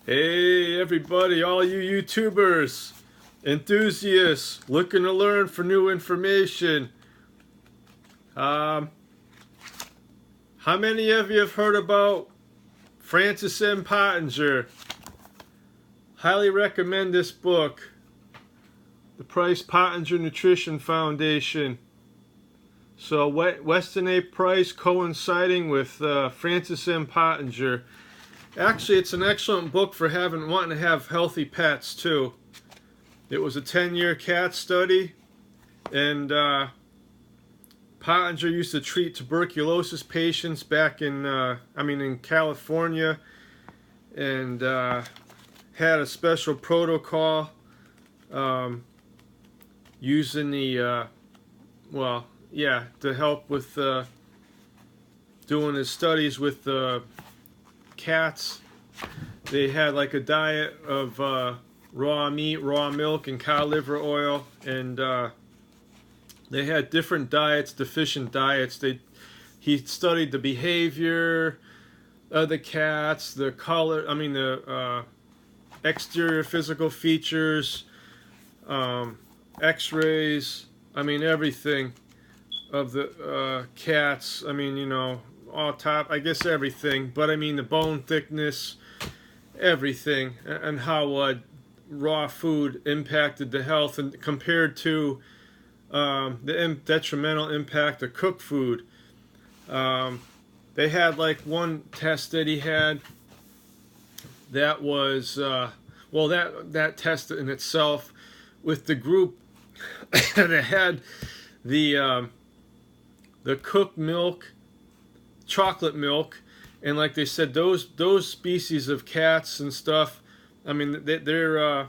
Hey everybody, all you YouTubers, enthusiasts, looking to learn for new information. How many of you have heard about Francis M Pottenger? Highly recommend this book, The Price Pottenger Nutrition Foundation. So Weston A. Price coinciding with Francis M Pottenger. Actually, it's an excellent book for wanting to have healthy pets too. It was a 10-year cat study, and Pottenger used to treat tuberculosis patients back in California, and had a special protocol using the to help with doing his studies with cats. They had like a diet of raw meat, raw milk, and cow liver oil, and they had different diets, deficient diets. He studied the behavior of the cats, the color, the exterior physical features, x-rays, everything of the cats. All top, I guess everything, but the bone thickness, everything, and how raw food impacted the health, and compared to the detrimental impact of cooked food. They had like one test that he had that was that test in itself with the group that had the cooked milk, chocolate milk, and like they said, those species of cats and stuff, their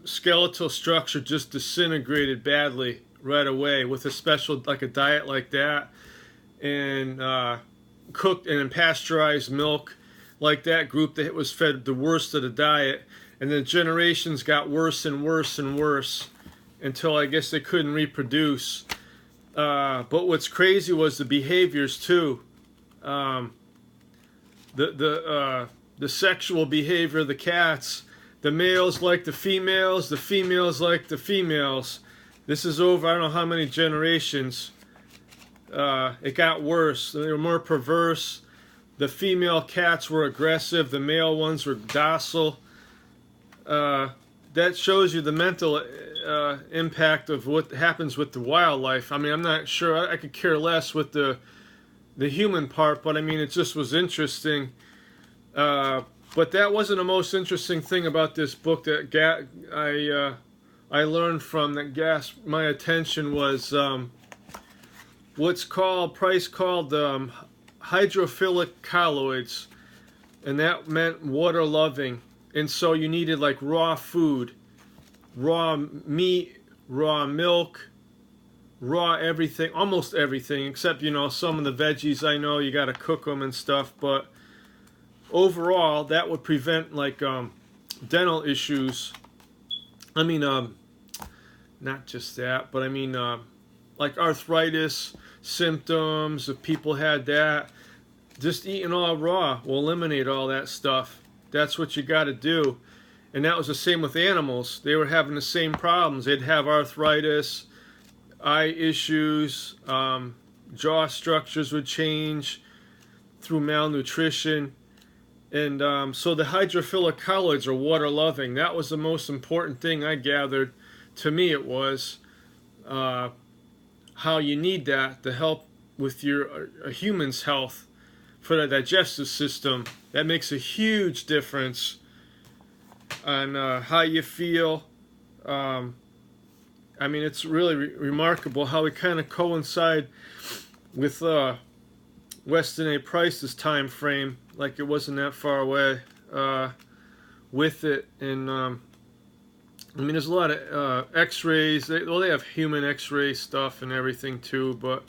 skeletal structure just disintegrated badly right away with a special, like a diet like that, and cooked and pasteurized milk like that group that was fed the worst of the diet, and the generations got worse and worse and worse until I guess they couldn't reproduce. But what's crazy was the behaviors too. The sexual behavior of the cats. The males like the females like the females. This is over I don't know how many generations. It got worse. They were more perverse. The female cats were aggressive. The male ones were docile. That shows you the mental impact of what happens with the wildlife. I'm not sure. I could care less with the human part, but it just was interesting. But that wasn't the most interesting thing about this book that I learned from, that gasped my attention, was what's Price called hydrophilic colloids, and that meant water loving. And so you needed like raw food, raw meat, raw milk, raw everything, almost everything, except some of the veggies. I know you got to cook them and stuff, but overall that would prevent like dental issues. Not just that, but like arthritis symptoms. If people had that, just eating all raw will eliminate all that stuff. That's what you got to do. And that was the same with animals. They were having the same problems. They'd have arthritis, eye issues, jaw structures would change through malnutrition. And so the hydrophilic colloids are water loving. That was the most important thing I gathered. To me it was how you need that to help with your a human's health, for the digestive system. That makes a huge difference on how you feel. It's really remarkable how we kind of coincide with Weston A. Price's time frame, like it wasn't that far away with it. And there's a lot of x-rays. They have human x-ray stuff and everything too, but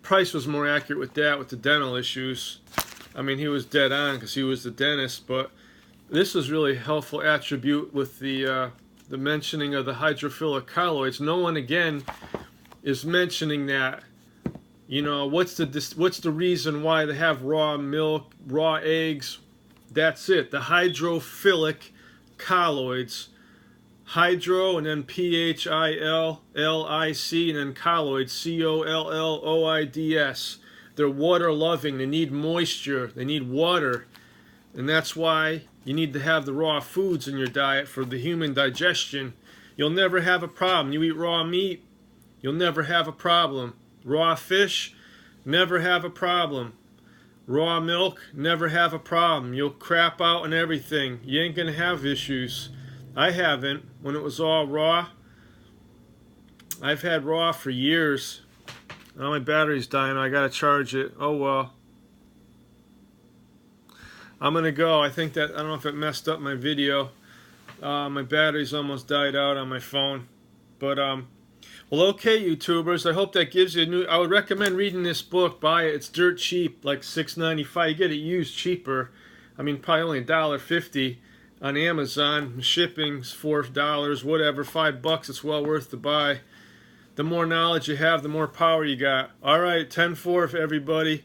Price was more accurate with that, with the dental issues. He was dead on because he was the dentist, but this was really a helpful attribute with the mentioning of the hydrophilic colloids. No one again is mentioning that. What's the reason why they have raw milk, raw eggs, That's it. The hydrophilic colloids. Hydro and then Phillic and then colloids, Collooids. They're water loving. They need moisture. They need water. And that's why you need to have the raw foods in your diet for the human digestion. You'll never have a problem. You eat raw meat, you'll never have a problem. Raw fish, never have a problem. Raw milk, never have a problem. You'll crap out and everything. You ain't gonna have issues. I haven't. When it was all raw, I've had raw for years. Oh, my battery's dying. I gotta charge it. Oh well. I'm gonna go. I think that, I don't know if it messed up my video. My battery's almost died out on my phone. But well, okay, YouTubers. I hope that gives you a new. I would recommend reading this book. Buy it. It's dirt cheap, like $6.95. You get it used cheaper. I mean, probably only $1.50 on Amazon. Shipping's $4, whatever, $5. It's well worth to buy. The more knowledge you have, the more power you got. All right, 10-4 for everybody.